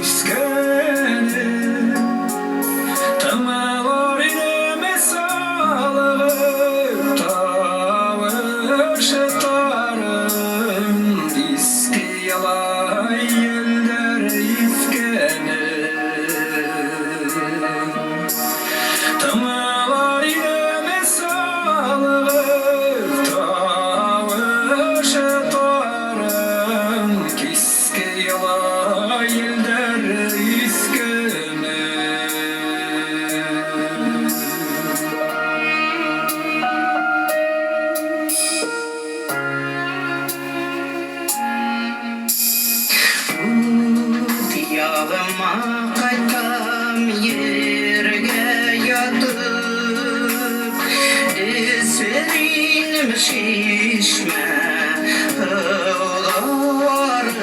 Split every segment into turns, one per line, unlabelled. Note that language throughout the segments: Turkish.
iskene tamalar ineme sağlığı tavır tarım diski yalay yelder iskene tamalar ineme sağlığı tavır tarım diski yalay yelder iskene
Diyağıma kaytam yerge yatıp Eserinim şişme hıvlarım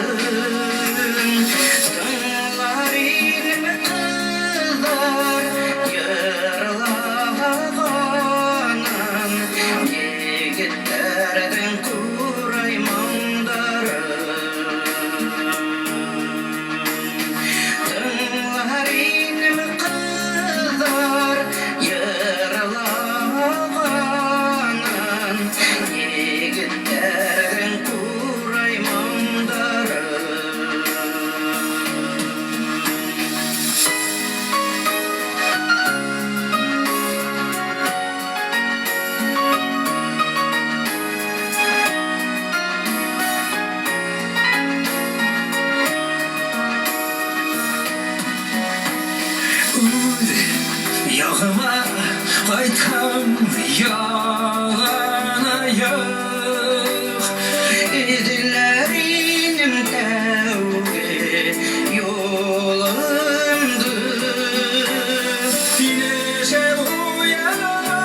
Dağlarım kızlar yarılağanım Yigitlerden kuraymandarım Dağlarım kızlar yarılağanım Yigitlerden kuraymandarım
Yağıma kaytam yağana yağ
Edillerinim tevbe yolumdu
Güneşe uyanana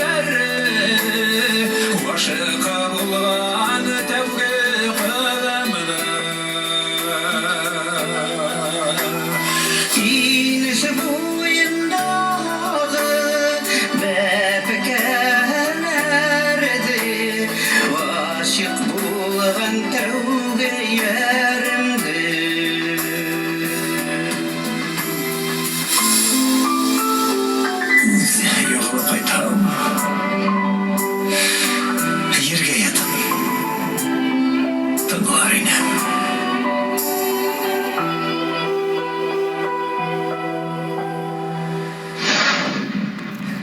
bebeğerleri Başı kabulgan tevge kılamına
Deniz boyundağı bebeğerlerdi Aşık bulgan tevgeye